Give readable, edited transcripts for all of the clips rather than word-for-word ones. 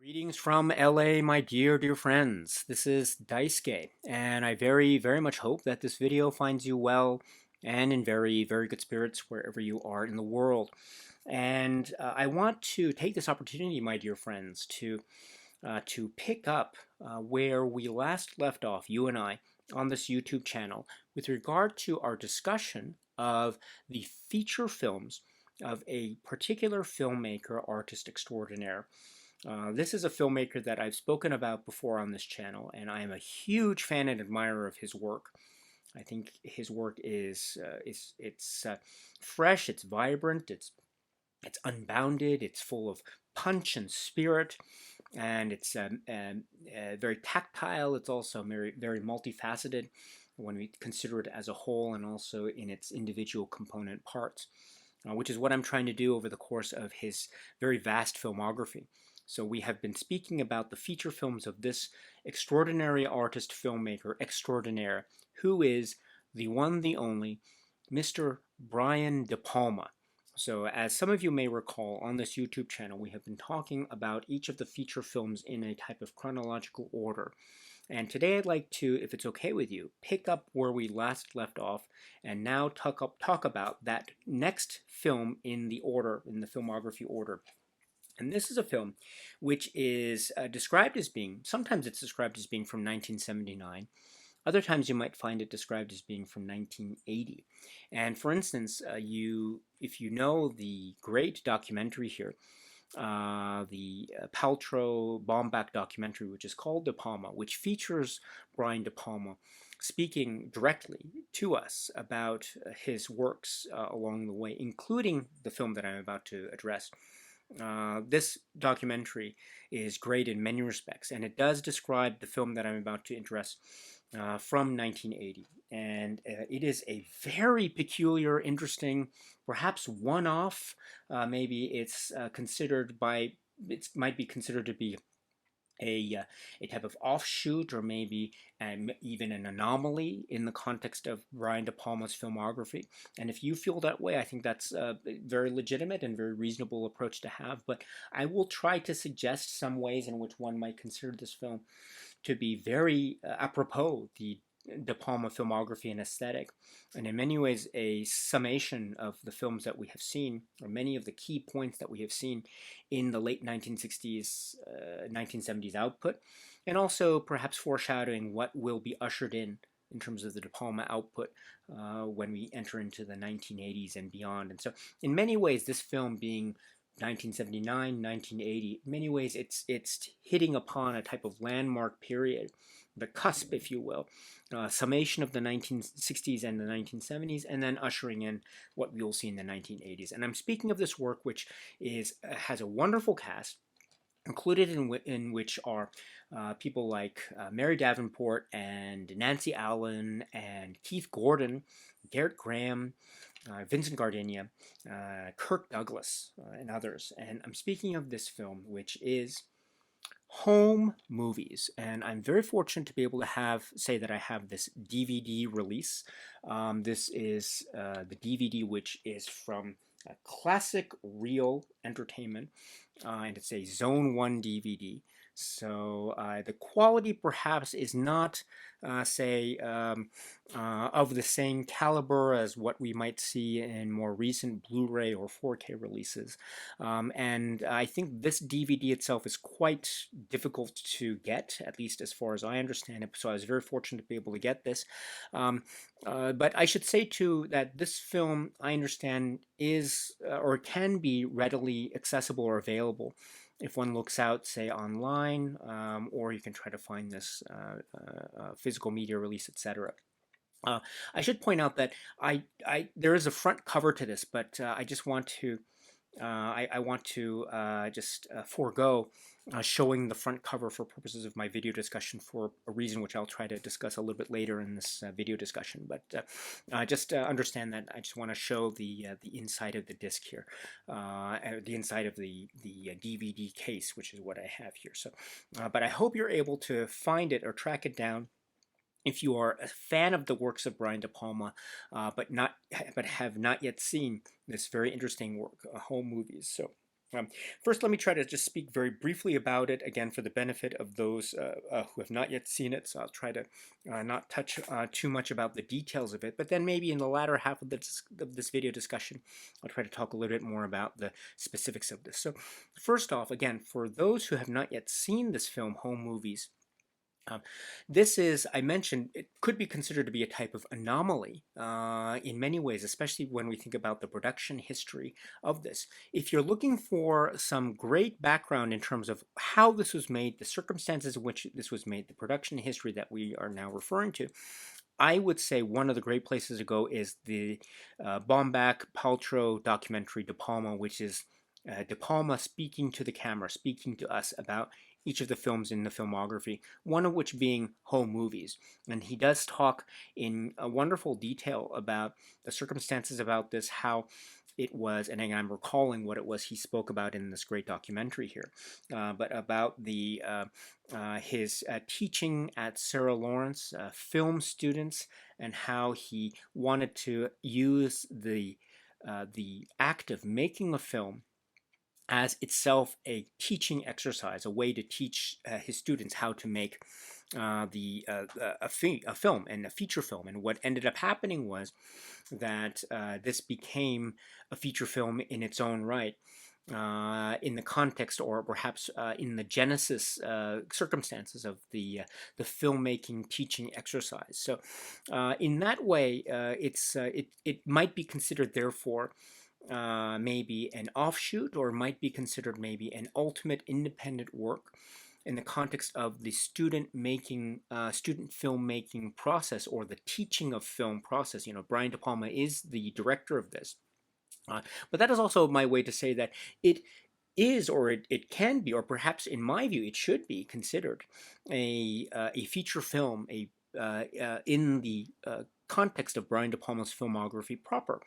Greetings from LA, my dear friends. This is Daisuke, and I very much hope that this video finds you well and in very good spirits wherever you are in the world. And I want to take this opportunity, my dear friends, to pick up where we last left off, you and I, on this YouTube channel, with regard to our discussion of the feature films of a particular filmmaker, artist extraordinaire. This is a filmmaker that I've spoken about before on this channel, and I am a huge fan and admirer of his work. I think his work is fresh, it's vibrant, it's unbounded, it's full of punch and spirit, and it's very tactile. It's also very multifaceted when we consider it as a whole and also in its individual component parts, which is what I'm trying to do over the course of his very vast filmography. So we have been speaking about the feature films of this extraordinary artist filmmaker extraordinaire, who is the one, the only, Mr. Brian De Palma. So as some of you may recall, on this YouTube channel, we have been talking about each of the feature films in a type of chronological order. And today I'd like to, if it's okay with you, pick up where we last left off and now talk about that next film in the order, in the filmography order. And this is a film which is described as being, sometimes it's described as being from 1979. Other times you might find it described as being from 1980. And for instance, if you know the great documentary here, the Paltrow-Baumbach documentary, which is called De Palma, which features Brian De Palma speaking directly to us about his works along the way, including the film that I'm about to address. This documentary is great in many respects, and it does describe the film that I'm about to address from 1980. And it is a very peculiar, interesting, perhaps one-off. Maybe it's it might be considered to be a type of offshoot, or maybe even an anomaly in the context of Brian De Palma's filmography. And if you feel that way, I think that's a very legitimate and very reasonable approach to have. But I will try to suggest some ways in which one might consider this film to be very apropos, the De Palma filmography and aesthetic, and in many ways a summation of the films that we have seen, or many of the key points that we have seen in the late 1960s, 1970s output, and also perhaps foreshadowing what will be ushered in terms of the De Palma output when we enter into the 1980s and beyond. And so in many ways, this film being 1979, 1980, in many ways it's hitting upon a type of landmark period, the cusp, if you will, summation of the 1960s and the 1970s, and then ushering in what we'll see in the 1980s. And I'm speaking of this work, which has a wonderful cast, included in which are people like Mary Davenport and Nancy Allen and Keith Gordon, Garrett Graham, Vincent Gardenia, Kirk Douglas, and others. And I'm speaking of this film, which is Home Movies, and I'm very fortunate to be able to say that I have this DVD release. This is the DVD, which is from Classic Real Entertainment, and it's a Zone 1 DVD. So the quality perhaps is not, say, of the same caliber as what we might see in more recent Blu-ray or 4K releases. And I think this DVD itself is quite difficult to get, at least as far as I understand it. So I was very fortunate to be able to get this. But I should say too that this film, I understand, is or can be readily accessible or available if one looks out, say, online, or you can try to find this physical media release, etc. I should point out that there is a front cover to this, but I just want to I want to just forego showing the front cover for purposes of my video discussion, for a reason which I'll try to discuss a little bit later in this video discussion. But just understand that I just want to show the inside of the disc here, the inside of the DVD case, which is what I have here. So, but I hope you're able to find it or track it down if you are a fan of the works of Brian De Palma, but have not yet seen this very interesting work, Home Movies. So Um, First, let me try to just speak very briefly about it, again, for the benefit of those who have not yet seen it. So I'll try to not touch too much about the details of it, but then maybe in the latter half of, this video discussion, I'll try to talk a little bit more about the specifics of this. So first off, again, for those who have not yet seen this film, Home Movies, this is, I mentioned, it could be considered to be a type of anomaly in many ways, especially when we think about the production history of this. If you're looking for some great background in terms of how this was made, the circumstances in which this was made, the production history that we are now referring to, I would say one of the great places to go is the Baumbach-Paltrow documentary, De Palma, which is De Palma speaking to the camera, speaking to us about each of the films in the filmography, one of which being Home Movies. And he does talk in a wonderful detail about the circumstances about this, how it was, and I'm recalling what it was he spoke about in this great documentary here, but about his teaching at Sarah Lawrence, film students, and how he wanted to use the act of making a film as itself a teaching exercise, a way to teach his students how to make a film and a feature film. And what ended up happening was that this became a feature film in its own right. In the context, or perhaps in the genesis circumstances of the filmmaking teaching exercise. So, in that way, it might be considered, therefore, maybe an offshoot, or might be considered maybe an ultimate independent work in the context of the student filmmaking process, or the teaching of film process. Brian De Palma is the director of this. But that is also my way to say that it is, or it can be, or perhaps in my view, it should be considered a feature film, in the context of Brian De Palma's filmography proper.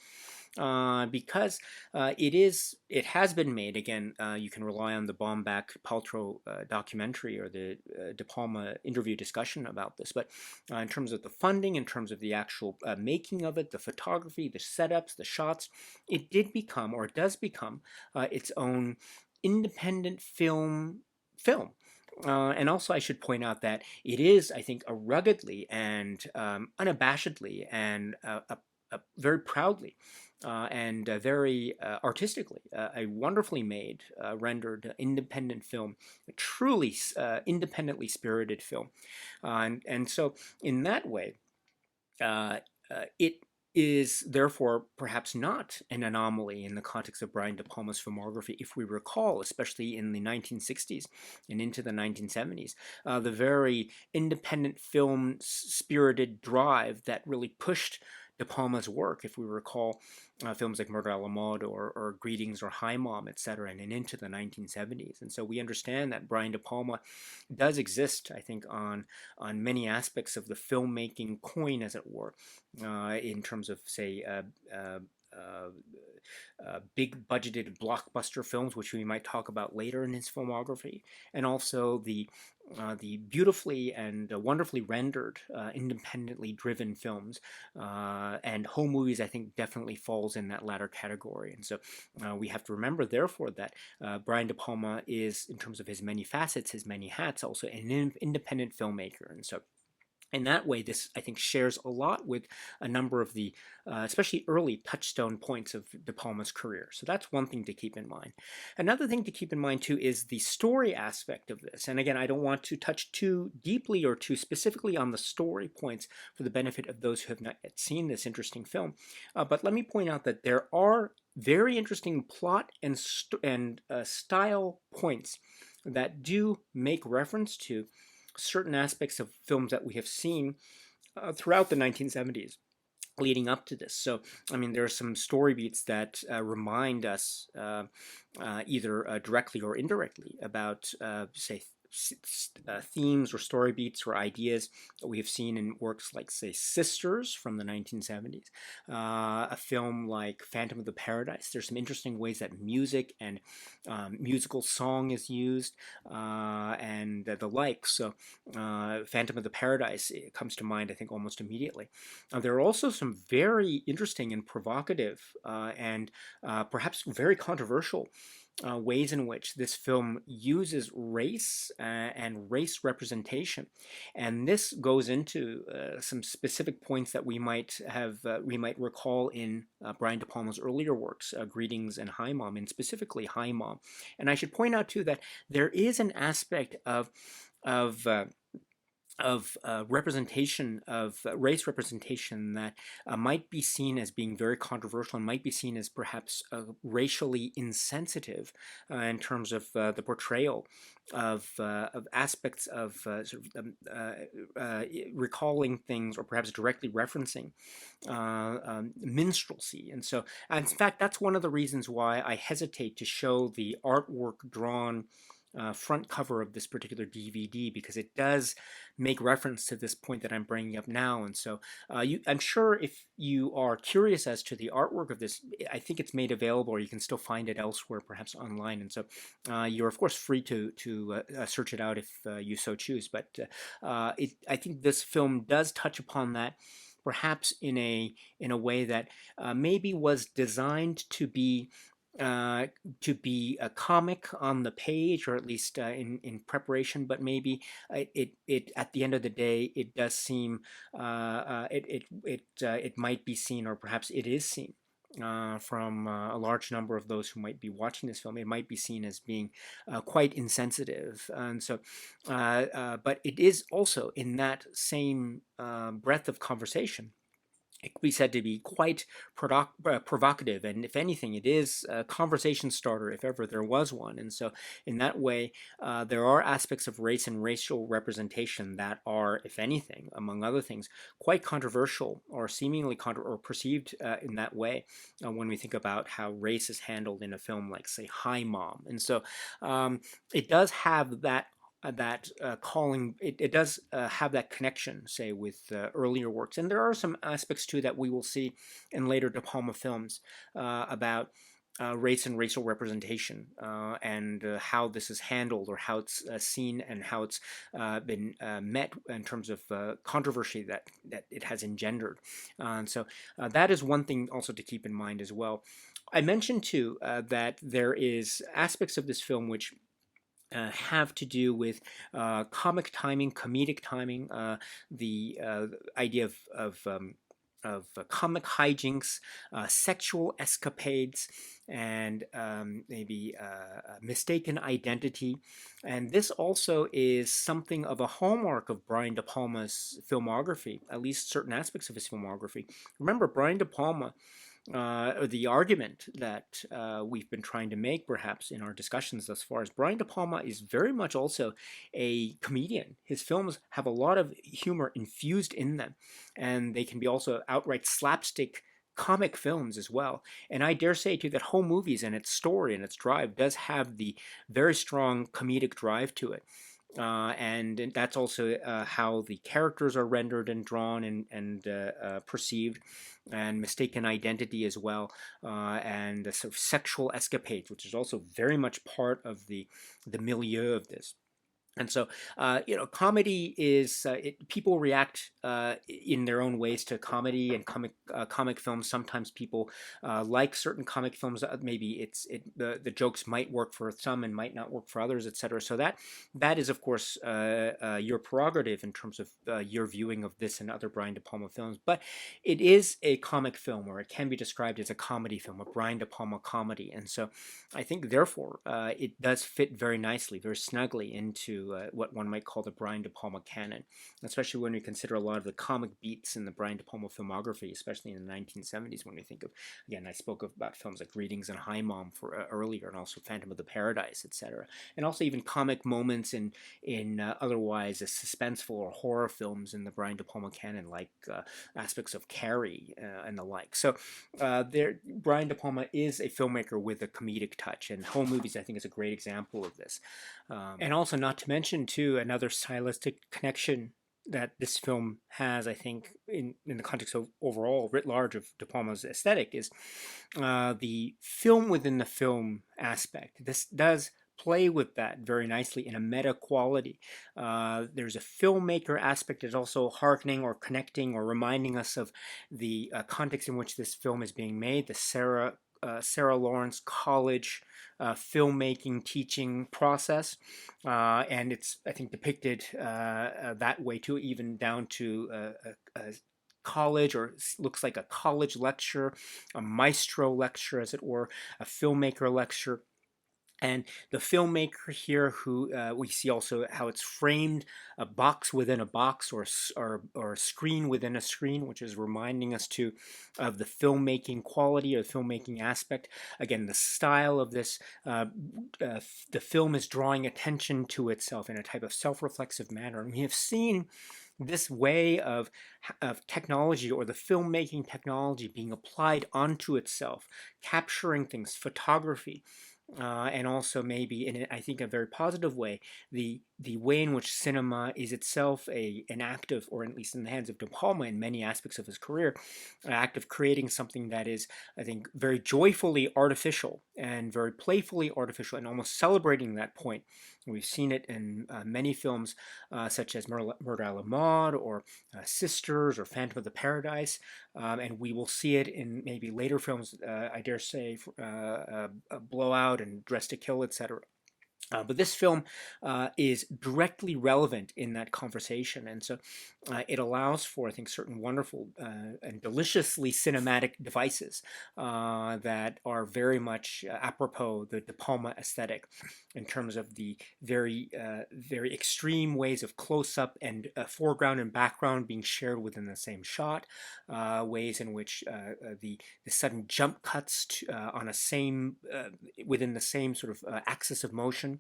Because it has been made. Again, you can rely on the Baumbach-Paltrow documentary, or the De Palma interview discussion about this. But in terms of the funding, in terms of the actual making of it, the photography, the setups, the shots, it did become, or it does become, its own independent film. And also, I should point out that it is, I think, a ruggedly and unabashedly and very proudly and very artistically, a wonderfully made, rendered, independent film, a truly independently spirited film. And so, in that way, it is therefore perhaps not an anomaly in the context of Brian De Palma's filmography, if we recall, especially in the 1960s and into the 1970s, the very independent film spirited drive that really pushed De Palma's work, if we recall films like Murder a la Mode, or Greetings, or Hi Mom, etc., and into the 1970s. And so we understand that Brian De Palma does exist, I think, on many aspects of the filmmaking coin, as it were, in terms of, say, big budgeted blockbuster films, which we might talk about later in his filmography, and also the beautifully and wonderfully rendered, independently driven films. And Home Movies, I think, definitely falls in that latter category. And so we have to remember, therefore, that Brian De Palma is, in terms of his many facets, his many hats, also an independent filmmaker. And so in that way, this, I think, shares a lot with a number of the, especially early touchstone points of De Palma's career. So that's one thing to keep in mind. Another thing to keep in mind, too, is the story aspect of this. And again, I don't want to touch too deeply or too specifically on the story points for the benefit of those who have not yet seen this interesting film. But let me point out that there are very interesting plot and style points that do make reference to certain aspects of films that we have seen throughout the 1970s leading up to this. So, I mean, there are some story beats that remind us either directly or indirectly about, say, themes or story beats or ideas that we have seen in works like, say, Sisters from the 1970s, a film like Phantom of the Paradise. There's some interesting ways that music and musical song is used, and the like. So Phantom of the Paradise, it comes to mind, I think, almost immediately. There are also some very interesting and provocative and perhaps very controversial ways in which this film uses race and race representation, and this goes into some specific points that we might recall in Brian De Palma's earlier works, Greetings and Hi Mom, and specifically Hi Mom. And I should point out too that there is an aspect of representation of race representation that might be seen as being very controversial and might be seen as perhaps racially insensitive in terms of the portrayal of aspects of recalling things or perhaps directly referencing minstrelsy. And in fact, that's one of the reasons why I hesitate to show the artwork drawn front cover of this particular DVD, because it does make reference to this point that I'm bringing up now. And so I'm sure if you are curious as to the artwork of this, I think it's made available, or you can still find it elsewhere, perhaps online. And so you're of course free to search it out if you so choose. But I think this film does touch upon that, perhaps in a way that maybe was designed uh, to be a comic on the page, or at least in preparation. But maybe it at the end of the day, it does seem it might be seen, or perhaps it is seen. From a large number of those who might be watching this film, it might be seen as being quite insensitive, and so. But it is also in that same breadth of conversation, it could be said to be quite provocative, and if anything, it is a conversation starter if ever there was one. And so, in that way, there are aspects of race and racial representation that are, if anything, among other things, quite controversial, or seemingly or perceived in that way when we think about how race is handled in a film like, say, Hi Mom. And so, it does have that calling. It does have that connection, say, with earlier works, and there are some aspects too that we will see in later De Palma films about race and racial representation, and how this is handled, or how it's seen, and how it's been met in terms of controversy that it has engendered. And so that is one thing also to keep in mind as well. I mentioned too that there is aspects of this film which have to do with comic timing, comedic timing, the idea of comic hijinks, sexual escapades, and maybe mistaken identity. And this also is something of a hallmark of Brian De Palma's filmography, at least certain aspects of his filmography. Remember, Brian De Palma, or the argument that we've been trying to make, perhaps, in our discussions thus far, is Brian De Palma is very much also a comedian. His films have a lot of humor infused in them, and they can be also outright slapstick comic films as well. And I dare say too that Home Movies and its story and its drive does have the very strong comedic drive to it. And that's also how the characters are rendered and drawn and perceived, and mistaken identity as well, and the sort of sexual escapades, which is also very much part of the milieu of this. And so, comedy is people react in their own ways to comedy and comic films. Sometimes people like certain comic films. Maybe the jokes might work for some and might not work for others, etc. So that is, of course, your prerogative in terms of your viewing of this and other Brian De Palma films. But it is a comic film, or it can be described as a comedy film, a Brian De Palma comedy. And so, I think, therefore, it does fit very nicely, very snugly into what one might call the Brian De Palma canon, especially when we consider a lot of the comic beats in the Brian De Palma filmography, especially in the 1970s. When we think of, again, I spoke about films like Greetings and Hi Mom earlier, and also Phantom of the Paradise, etc., and also even comic moments in otherwise suspenseful or horror films in the Brian De Palma canon, like aspects of Carrie and the like. So Brian De Palma is a filmmaker with a comedic touch, and Home Movies, I think, is a great example of this. And also, not to mention, too, another stylistic connection that this film has, I think, in the context of overall, writ large, of De Palma's aesthetic, is the film within the film aspect. This does play with that very nicely in a meta quality. There's a filmmaker aspect that's also hearkening or connecting or reminding us of the context in which this film is being made, the Sarah Lawrence College filmmaking teaching process, and it's, I think, depicted that way too, even down to a college, or looks like a college lecture, a maestro lecture, as it were, a filmmaker lecture. And the filmmaker here, who we see also how it's framed, a box within a box, or a screen within a screen, which is reminding us too of the filmmaking quality or the filmmaking aspect. Again, the style of this, the film is drawing attention to itself in a type of self-reflexive manner. And we have seen this way of technology, or the filmmaking technology, being applied onto itself, capturing things, photography, and also maybe in, I think, a very positive way, the way in which cinema is itself an act of, or at least in the hands of De Palma in many aspects of his career, an act of creating something that is, I think, very joyfully artificial and very playfully artificial, and almost celebrating that point. We've seen it in many films, such as Murder a la Mode, or Sisters, or Phantom of the Paradise, and we will see it in maybe later films, I dare say, Blowout and Dress to Kill, etc. But this film is directly relevant in that conversation, and so it allows for, I think, certain wonderful and deliciously cinematic devices that are very much apropos the De Palma aesthetic, in terms of the very extreme ways of close-up and foreground and background being shared within the same shot, ways in which the sudden jump cuts on a same within the same sort of axis of motion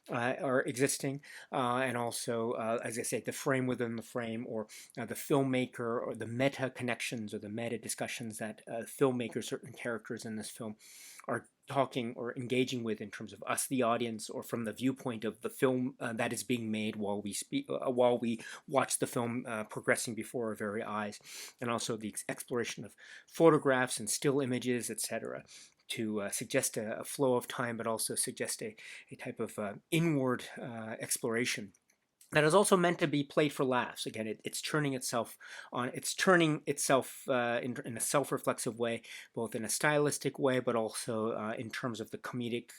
are existing, and also, as I say, the frame within the frame, or the filmmaker, or the meta connections, or the meta discussions that filmmakers, certain characters in this film, are talking or engaging with in terms of us, the audience, or from the viewpoint of the film that is being made while we while we watch the film progressing before our very eyes, and also the exploration of photographs and still images, etc., to suggest a flow of time, but also suggest a type of inward exploration that is also meant to be played for laughs. Again, it's turning itself on. It's turning itself in a self-reflexive way, both in a stylistic way, but also in terms of the comedic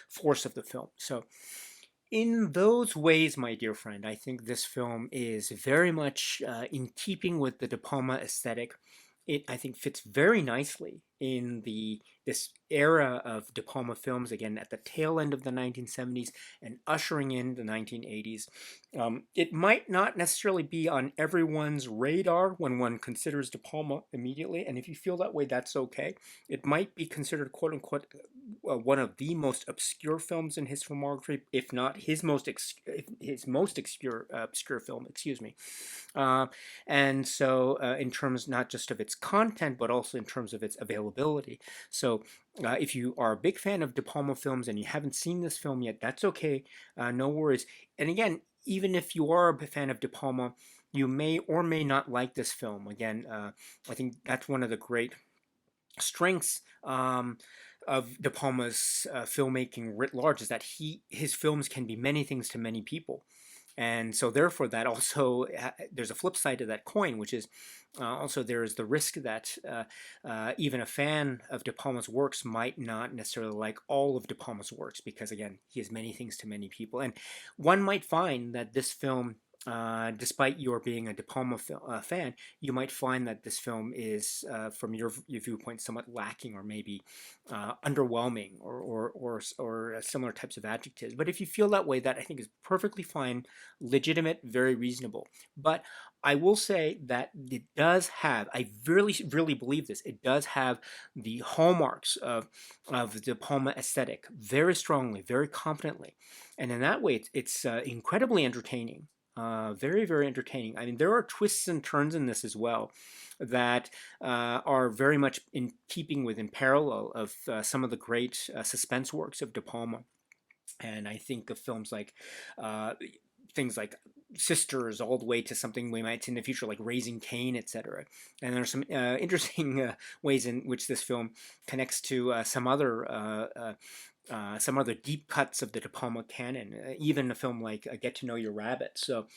force of the film. So, in those ways, my dear friend, I think this film is very much in keeping with the De Palma aesthetic. It, I think, fits very nicely in this era of De Palma films, again at the tail end of the 1970s and ushering in the 1980s. It might not necessarily be on everyone's radar when one considers De Palma immediately, and if you feel that way, that's okay. It might be considered, quote unquote, one of the most obscure films in his filmography, if not his most obscure film. Excuse me. And so, in terms not just of its content, but also in terms of its availability. So, if you are a big fan of De Palma films and you haven't seen this film yet, that's okay. No worries. And again, even if you are a fan of De Palma, you may or may not like this film. Again, I think that's one of the great strengths of De Palma's filmmaking writ large, is that his films can be many things to many people. And so, therefore, that also there's a flip side to that coin, which is also there is the risk that even a fan of De Palma's works might not necessarily like all of De Palma's works, because, again, he has many things to many people. And one might find that this film, despite your being a De Palma fan, you might find that this film is, from your viewpoint, somewhat lacking, or maybe underwhelming, or similar types of adjectives. But if you feel that way, that, I think, is perfectly fine, legitimate, very reasonable. But I will say that it does have, I really, really believe this, it does have the hallmarks of the De Palma aesthetic very strongly, very confidently. And in that way, it's incredibly entertaining. Very, very entertaining. I mean, there are twists and turns in this as well that are very much in keeping with, in parallel of some of the great suspense works of De Palma. And I think of films like things like Sisters, all the way to something we might see in the future like Raising Cain, etc. And there are some interesting ways in which this film connects to some other some other deep cuts of the De Palma canon, even a film like Get to Know Your Rabbit. So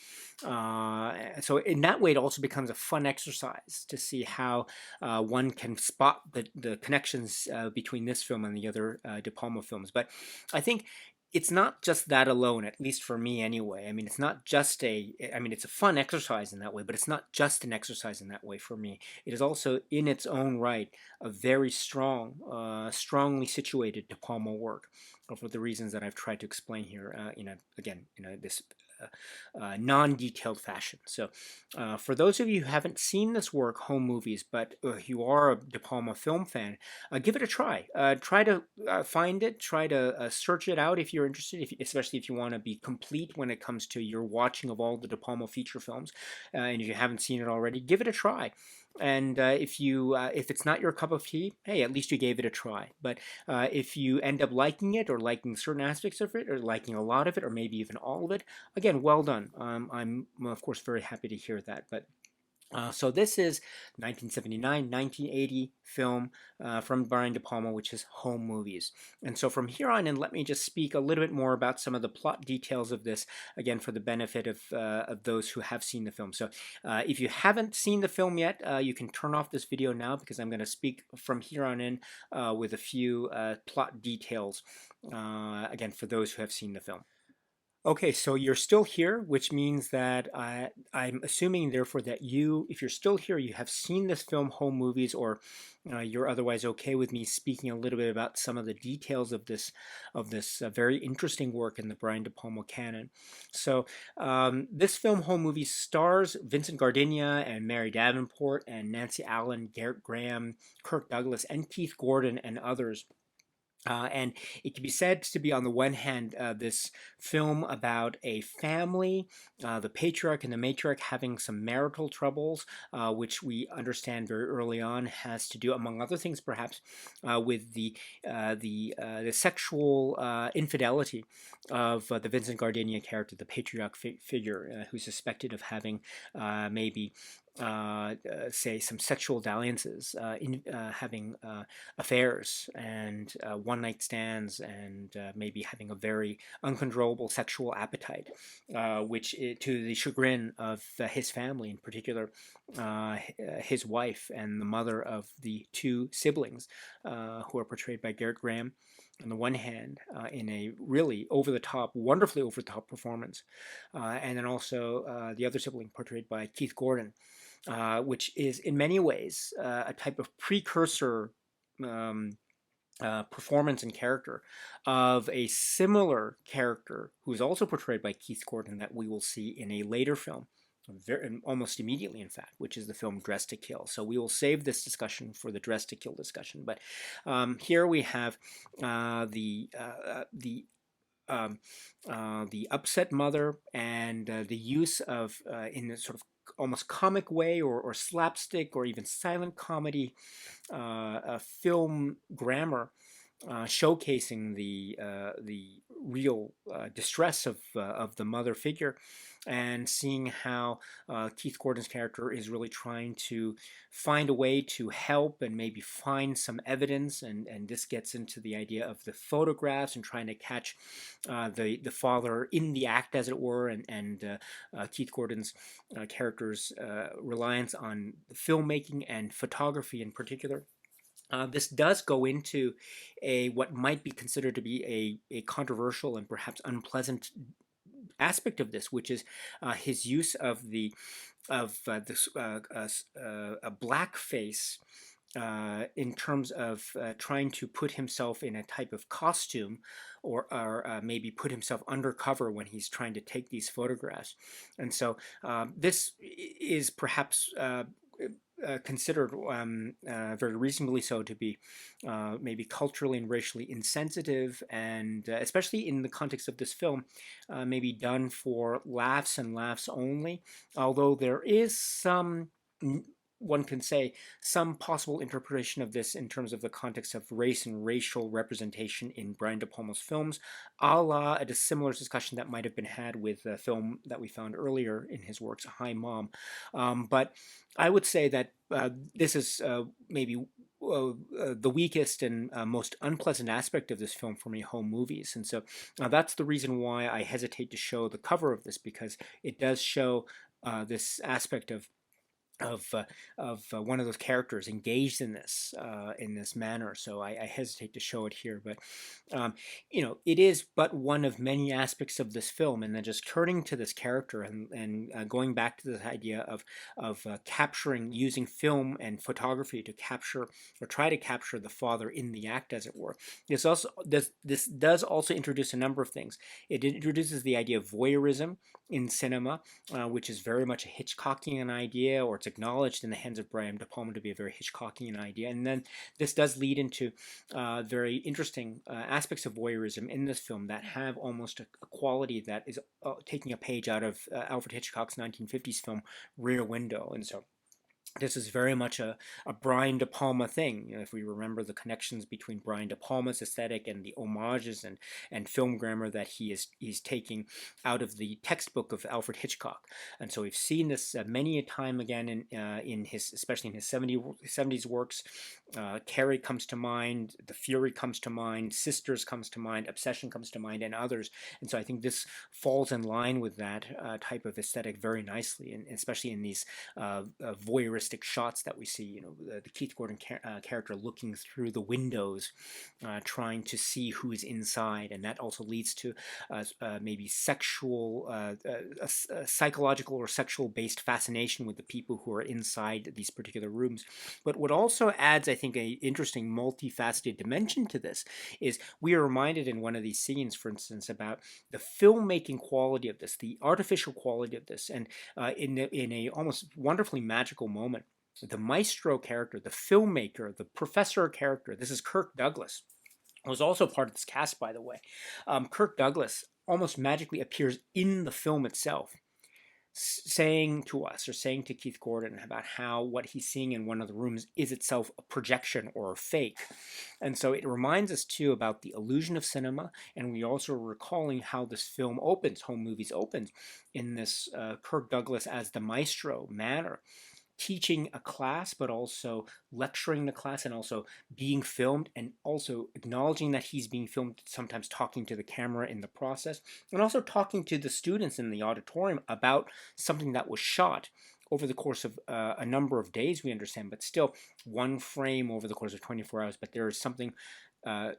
in that way, it also becomes a fun exercise to see how one can spot the connections between this film and the other De Palma films. But I think it's not just that alone, at least for me anyway. I mean, it's not just I mean, it's a fun exercise in that way, but it's not just an exercise in that way for me. It is also, in its own right, a very strongly situated De Palma work for the reasons that I've tried to explain here in this non-detailed fashion. So for those of you who haven't seen this work, Home Movies, but you are a De Palma film fan, give it a try. Try to find it. Try to search it out if you're interested, especially if you want to be complete when it comes to your watching of all the De Palma feature films. And if you haven't seen it already, give it a try. And if it's not your cup of tea, hey, at least you gave it a try. But if you end up liking it, or liking certain aspects of it, or liking a lot of it, or maybe even all of it, again, well done. I'm of course very happy to hear that. But so this is 1979, 1980 film from Brian De Palma, which is Home Movies. And so from here on in, let me just speak a little bit more about some of the plot details of this, again, for the benefit of those who have seen the film. So if you haven't seen the film yet, you can turn off this video now, because I'm going to speak from here on in with a few plot details, again, for those who have seen the film. Okay, so you're still here, which means that I'm assuming, therefore, that you, if you're still here, you have seen this film, Home Movies, or you're otherwise okay with me speaking a little bit about some of the details of this very interesting work in the Brian De Palma canon. So this film, Home Movies, stars Vincent Gardenia and Mary Davenport and Nancy Allen, Garrett Graham, Kirk Douglas, and Keith Gordon, and others. And it can be said to be, on the one hand, this film about a family, the patriarch and the matriarch having some marital troubles, which we understand very early on has to do, among other things, perhaps, with the sexual infidelity of the Vincent Gardenia character, the patriarch figure, who's suspected of having maybe say some sexual dalliances, in having affairs and one night stands, and maybe having a very uncontrollable sexual appetite, which to the chagrin of his family, in particular his wife and the mother of the two siblings, who are portrayed by Garrett Graham on the one hand, in a really over-the-top, wonderfully over-the-top performance, and then also the other sibling portrayed by Keith Gordon, which is in many ways a type of precursor um, performance and character of a similar character who is also portrayed by Keith Gordon that we will see in a later film. Almost immediately, in fact, which is the film Dress to Kill. So we will save this discussion for the Dress to Kill discussion. But here we have the upset mother, and the use of, in a sort of almost comic way, or slapstick, or even silent comedy film grammar, showcasing the real distress of the mother figure, and seeing how Keith Gordon's character is really trying to find a way to help and maybe find some evidence, and this gets into the idea of the photographs and trying to catch the father in the act, as it were, and Keith Gordon's character's reliance on filmmaking and photography in particular. This does go into what might be considered to be a controversial and perhaps unpleasant aspect of this, which is his use of this a blackface, in terms of trying to put himself in a type of costume, or maybe put himself undercover when he's trying to take these photographs. And so this is perhaps considered very reasonably so to be maybe culturally and racially insensitive, and especially in the context of this film, maybe done for laughs and laughs only, although there is some, one can say, some possible interpretation of this in terms of the context of race and racial representation in Brian De Palma's films, a la a similar discussion that might have been had with a film that we found earlier in his works, Hi Mom. But I would say that this is maybe the weakest and most unpleasant aspect of this film for me, home movies. And so that's the reason why I hesitate to show the cover of this, because it does show this aspect of uh, of one of those characters engaged in this manner. So I hesitate to show it here, but um, it is but one of many aspects of this film. And then just turning to this character and going back to this idea of capturing, using film and photography to capture or try to capture the father in the act, as it were. This does also introduce a number of things. It introduces the idea of voyeurism in cinema, which is very much a Hitchcockian idea, or it's acknowledged in the hands of Brian De Palma to be a very Hitchcockian idea. And then this does lead into very interesting aspects of voyeurism in this film that have almost a quality that is taking a page out of Alfred Hitchcock's 1950s film Rear Window. And so this is very much a Brian De Palma thing. If we remember the connections between Brian De Palma's aesthetic and the homages and film grammar that he's taking out of the textbook of Alfred Hitchcock. And so we've seen this many a time again in his, especially in his 70s works. Carrie comes to mind, The Fury comes to mind, Sisters comes to mind, Obsession comes to mind, and others. And so I think this falls in line with that type of aesthetic very nicely, and especially in these voyeuristic shots that we see. The Keith Gordon character looking through the windows, trying to see who is inside, and that also leads to maybe psychological or sexual based fascination with the people who are inside these particular rooms. But what also adds, I think, an interesting multifaceted dimension to this is we are reminded in one of these scenes, for instance, about the filmmaking quality of this, the artificial quality of this, and in a almost wonderfully magical moment, the maestro character, the filmmaker, the professor character, this is Kirk Douglas, was also part of this cast, by the way. Kirk Douglas almost magically appears in the film itself, saying to us, or saying to Keith Gordon, about how what he's seeing in one of the rooms is itself a projection or a fake. And so it reminds us too about the illusion of cinema, and we also are recalling how this film opens, home movies opens, in this Kirk Douglas as the maestro manner, teaching a class, but also lecturing the class, and also being filmed, and also acknowledging that he's being filmed, sometimes talking to the camera in the process, and also talking to the students in the auditorium about something that was shot over the course of a number of days, we understand, but still one frame over the course of 24 hours. But there is something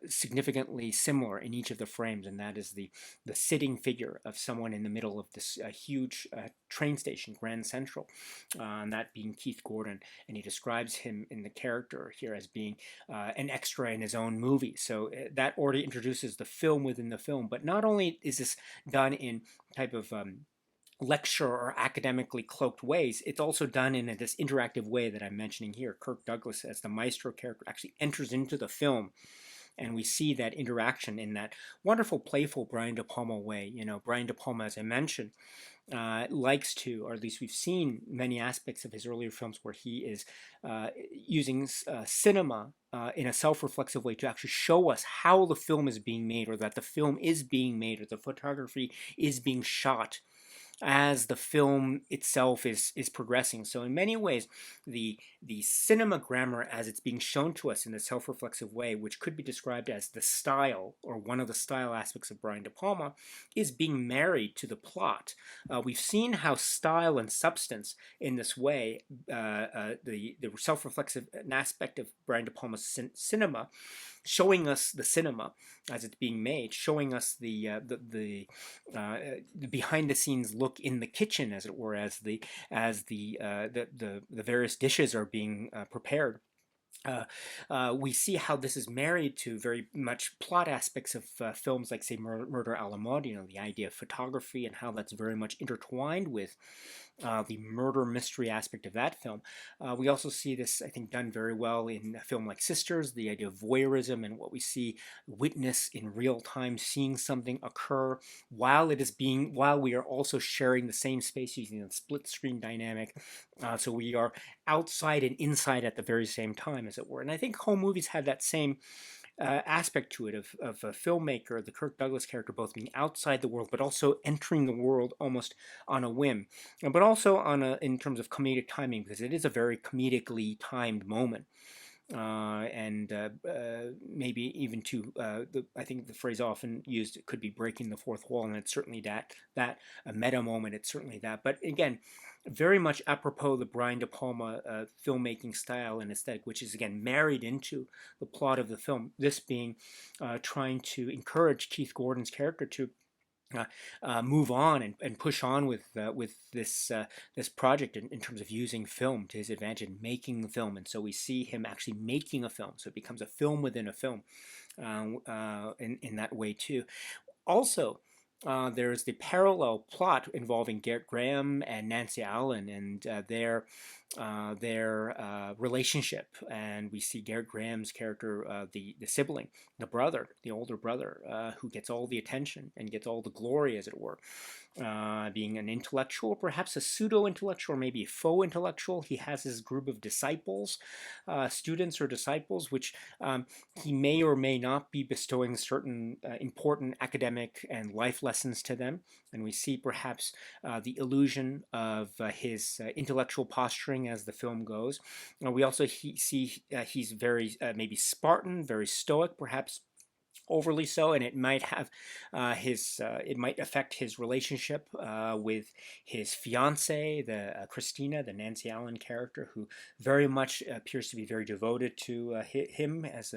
significantly similar in each of the frames, and that is the sitting figure of someone in the middle of this huge train station, Grand Central, and that being Keith Gordon. And he describes him in the character here as being an extra in his own movie. So that already introduces the film within the film. But not only is this done in type of lecture or academically cloaked ways, it's also done in this interactive way that I'm mentioning here. Kirk Douglas, as the maestro character, actually enters into the film, and we see that interaction in that wonderful, playful Brian De Palma way. Brian De Palma, as I mentioned, likes to, or at least we've seen many aspects of his earlier films where he is using cinema in a self-reflexive way to actually show us how the film is being made, or that the film is being made, or the photography is being shot as the film itself is progressing. So in many ways, the cinema grammar as it's being shown to us in a self-reflexive way, which could be described as the style, or one of the style aspects of Brian De Palma, is being married to the plot. We've seen how style and substance in this way, the self-reflexive aspect of Brian De Palma's cinema, showing us the cinema as it's being made, showing us the behind the scenes look in the kitchen, as it were, as the various dishes are being prepared. We see how this is married to very much plot aspects of films like, say, Murder a la Mode, the idea of photography and how that's very much intertwined with the murder mystery aspect of that film. We also see this, I think, done very well in a film like Sisters, the idea of voyeurism and what we see, witness in real time, seeing something occur while we are also sharing the same space using the split screen dynamic. So we are outside and inside at the very same time, as it were. And I think home movies have that same aspect to it of a filmmaker, the Kirk Douglas character, both being outside the world but also entering the world almost on a whim, but also in terms of comedic timing, because it is a very comedically timed moment. maybe even to I think the phrase often used could be breaking the fourth wall, and it's certainly that a meta moment. It's certainly that, but again, very much apropos the Brian De Palma filmmaking style and aesthetic, which is again married into the plot of the film. This being trying to encourage Keith Gordon's character to uh, move on and push on with this project in terms of using film to his advantage and making the film. And so we see him actually making a film. So it becomes a film within a film in that way too. Also, there's the parallel plot involving Garrett Graham and Nancy Allen and their relationship, and we see Garrett Graham's character, the sibling, the brother, the older brother, who gets all the attention and gets all the glory, as it were. Being an intellectual, perhaps a pseudo-intellectual, or maybe a faux intellectual. He has his group of disciples, students or disciples, which he may or may not be bestowing certain important academic and life lessons to them. And we see perhaps the illusion of his intellectual posturing as the film goes. We also see he's very maybe Spartan, very stoic, perhaps overly so, and it might have it might affect his relationship with his fiancee, the Christina, the Nancy Allen character, who very much appears to be very devoted to him as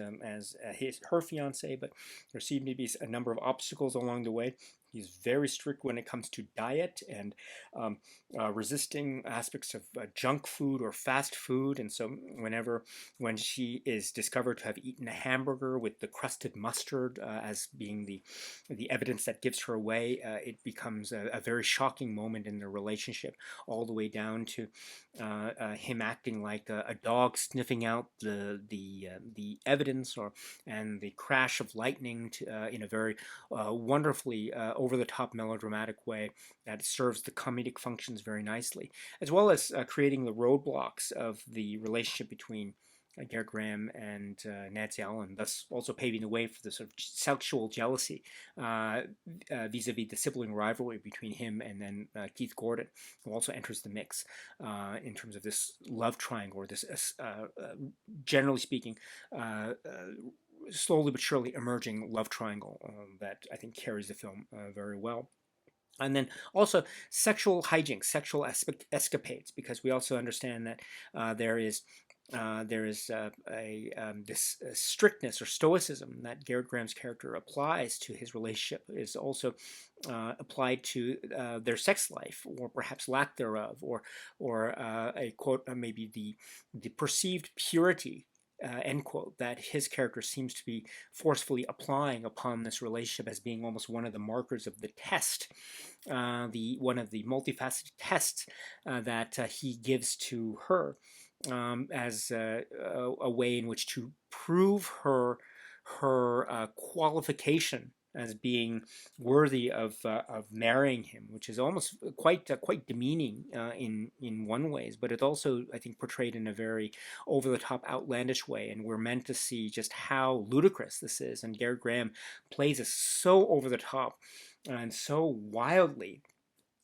her fiancee, but there seem to be a number of obstacles along the way. He's very strict when it comes to diet and resisting aspects of junk food or fast food. And so, when she is discovered to have eaten a hamburger with the crusted mustard as being the evidence that gives her away, it becomes a very shocking moment in their relationship, all the way down to him acting like a dog sniffing out the evidence, and the crash of lightning in a very wonderfully over the top melodramatic way that serves the comedic functions very nicely, as well as creating the roadblocks of the relationship between Garrett Graham and Nancy Allen, thus also paving the way for the sort of sexual jealousy vis-a-vis the sibling rivalry between him and then Keith Gordon, who also enters the mix in terms of this love triangle, or this, generally speaking, slowly but surely emerging love triangle that I think carries the film very well. And then also sexual hijinks, sexual escapades, because we also understand that there is this strictness or stoicism that Garrett Graham's character applies to his relationship is also applied to their sex life, or perhaps lack thereof, or a quote, maybe the perceived purity. End quote, that his character seems to be forcefully applying upon this relationship as being almost one of the markers of the test, one of the multifaceted tests that he gives to her as a way in which to prove her qualification as being worthy of marrying him, which is almost quite demeaning in one ways, but it's also, I think, portrayed in a very over the top, outlandish way, and we're meant to see just how ludicrous this is. And Garrett Graham plays it so over the top and so wildly.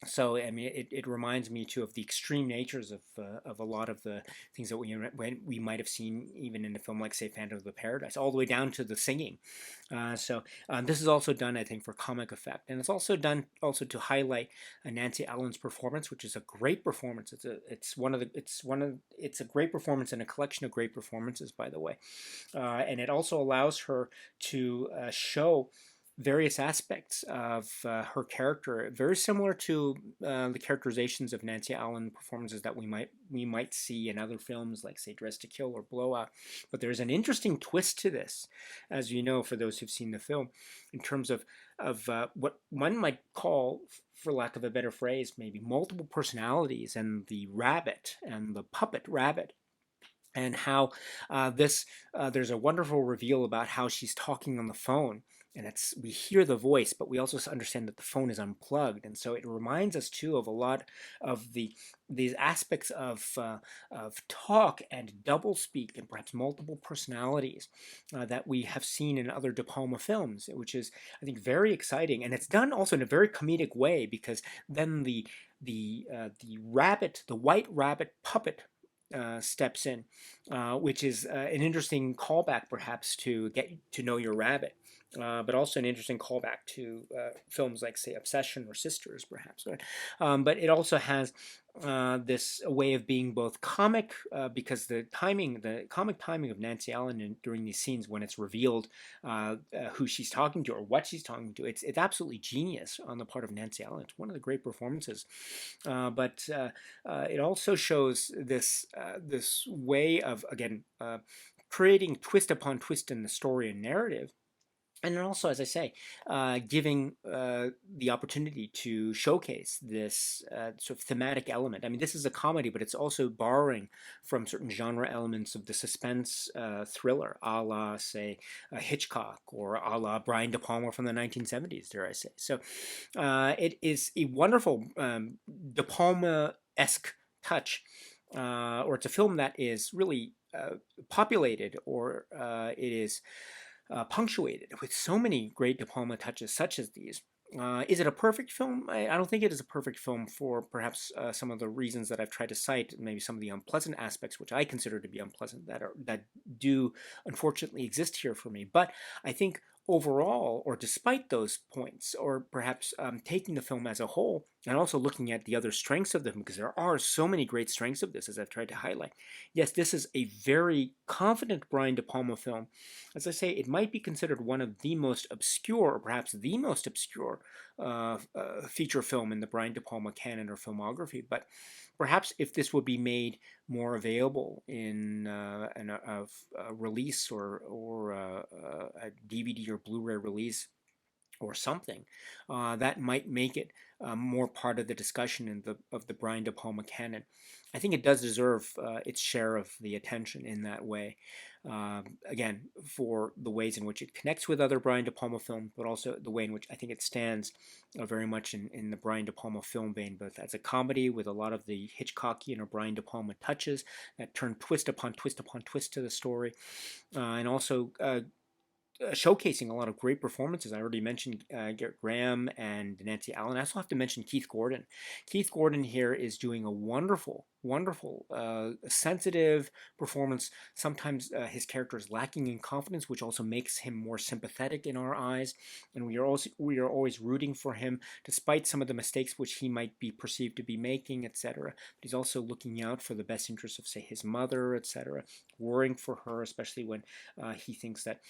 So I mean, it reminds me too of the extreme natures of a lot of the things that we might have seen even in a film like, say, Phantom of the Paradise, all the way down to the singing. This is also done, I think, for comic effect, and it's also done also to highlight Nancy Allen's performance, which is a great performance. It's a great performance in a collection of great performances, by the way, and it also allows her to show various aspects of her character, very similar to the characterizations of Nancy Allen performances that we might see in other films like, say, Dress to Kill or Blowout. But there's an interesting twist to this, as you know, for those who've seen the film, in terms of what one might call, for lack of a better phrase, maybe multiple personalities, and the rabbit and the puppet rabbit. And how there's a wonderful reveal about how she's talking on the phone, and we hear the voice, but we also understand that the phone is unplugged, and so it reminds us too of a lot of these aspects of talk and doublespeak and perhaps multiple personalities that we have seen in other De Palma films, which is, I think, very exciting, and it's done also in a very comedic way, because then the white rabbit puppet steps in, which is an interesting callback perhaps to Get to Know Your Rabbit. But also an interesting callback to films like, say, Obsession or Sisters, perhaps. Right? But it also has this way of being both comic, because the comic timing of Nancy Allen during these scenes when it's revealed who she's talking to or what she's talking to, it's absolutely genius on the part of Nancy Allen. It's one of the great performances. But it also shows this way of, again, creating twist upon twist in the story and narrative, and then also, as I say, giving the opportunity to showcase this sort of thematic element. I mean, this is a comedy, but it's also borrowing from certain genre elements of the suspense thriller, a la, say, Hitchcock, or a la Brian De Palma from the 1970s, dare I say. So it is a wonderful De Palma-esque touch, or it's a film that is really populated, or it is punctuated with so many great De Palma touches, such as these. Is it a perfect film? I don't think it is a perfect film for perhaps some of the reasons that I've tried to cite, maybe some of the unpleasant aspects, which I consider to be unpleasant, that do unfortunately exist here for me. But I think overall, or despite those points, or perhaps taking the film as a whole, and also looking at the other strengths of the film, because there are so many great strengths of this, as I've tried to highlight. Yes, this is a very confident Brian De Palma film. As I say, it might be considered one of the most obscure, or perhaps the most obscure feature film in the Brian De Palma canon or filmography, but perhaps if this would be made more available in a release, or a DVD or Blu-ray release or something, that might make it more part of the discussion of the Brian De Palma canon. I think it does deserve its share of the attention in that way. Again, for the ways in which it connects with other Brian De Palma films, but also the way in which I think it stands very much in the Brian De Palma film vein, both as a comedy with a lot of the Hitchcockian or Brian De Palma touches that turn twist upon twist upon twist to the story, and also showcasing a lot of great performances. I already mentioned Garrett Graham and Nancy Allen. I also have to mention Keith Gordon. Keith Gordon here is doing a wonderful, sensitive performance. Sometimes his character is lacking in confidence, which also makes him more sympathetic in our eyes, and we are always rooting for him, despite some of the mistakes which he might be perceived to be making, etc. But he's also looking out for the best interests of, say, his mother, etc., worrying for her, especially when he thinks that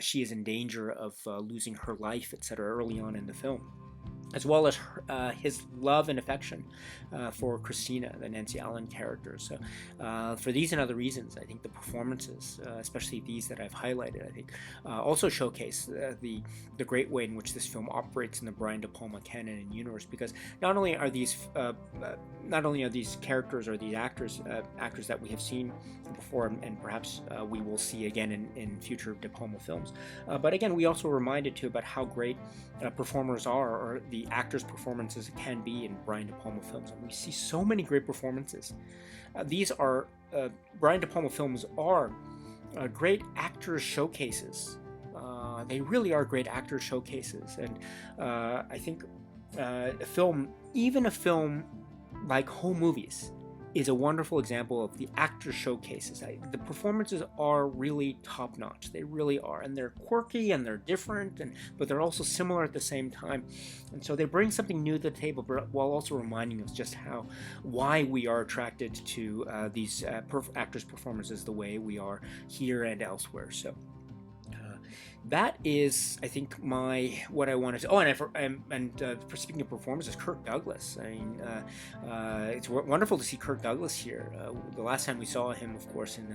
she is in danger of losing her life, etc., early on in the film, as well as his love and affection for Christina, the Nancy Allen character. So for these and other reasons, I think the performances, especially these that I've highlighted, I think also showcase the great way in which this film operates in the Brian De Palma canon and universe, because not only are these characters or these actors that we have seen before, and perhaps we will see again in future De Palma films, but again, we also reminded too about how great performers are, or the actors' performances can be in Brian De Palma films. And we see so many great performances. These are Brian De Palma films are great actors showcases. They really are great actors showcases, and I think even a film like Home Movies is a wonderful example of the actor showcases. The performances are really top-notch. They really are, and they're quirky and they're different, but they're also similar at the same time. And so they bring something new to the table, while also reminding us just why we are attracted to these actors' performances the way we are here and elsewhere. So that is, I think, what I wanted to. Oh, for speaking of performances, Kirk Douglas. I mean, it's wonderful to see Kirk Douglas here. The last time we saw him, of course, in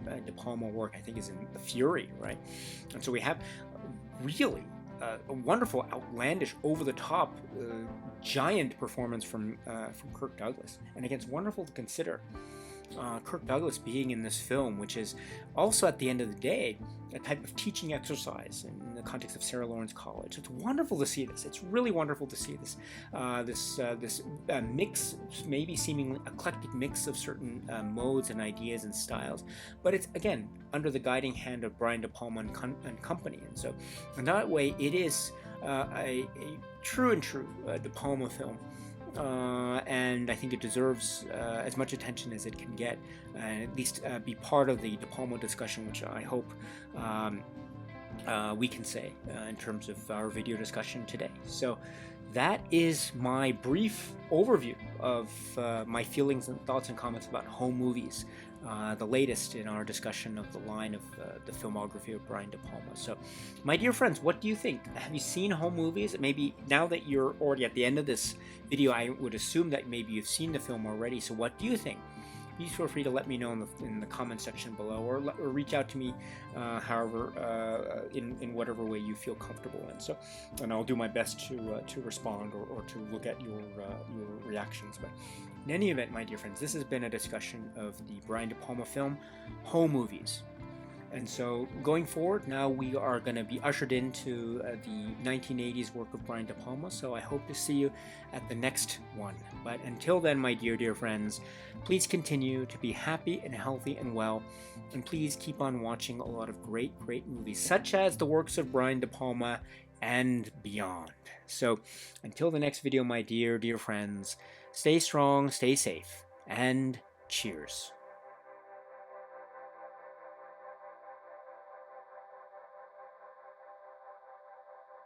the De Palma work, I think, is in The Fury, right? And so we have really a wonderful, outlandish, over-the-top, giant performance from Kirk Douglas. And again, it's wonderful to consider Kirk Douglas being in this film, which is also, at the end of the day, a type of teaching exercise in the context of Sarah Lawrence College. It's wonderful to see this. It's really wonderful to see this this mix, maybe seemingly eclectic mix of certain modes and ideas and styles, but it's, again, under the guiding hand of Brian De Palma and company. And so in that way, it is a true De Palma film. and I think it deserves as much attention as it can get, and at least be part of the De Palma discussion, which I hope we can say in terms of our video discussion today. So that is my brief overview of my feelings and thoughts and comments about home movies, the latest in our discussion of the line of the filmography of Brian De Palma. So, my dear friends, what do you think? Have you seen home movies? Maybe now that you're already at the end of this video, I would assume that maybe you've seen the film already. So what do you think? Please feel free to let me know in the comment section below, or reach out to me, however, in whatever way you feel comfortable in. So, and I'll do my best to respond or to look at your reactions. But in any event, my dear friends, this has been a discussion of the Brian De Palma film, Home Movies. And so going forward, now we are going to be ushered into the 1980s work of Brian De Palma. So I hope to see you at the next one. But until then, my dear friends, please continue to be happy and healthy and well. And please keep on watching a lot of great movies, such as the works of Brian De Palma and beyond. So until the next video, my dear friends, stay strong, stay safe, and cheers.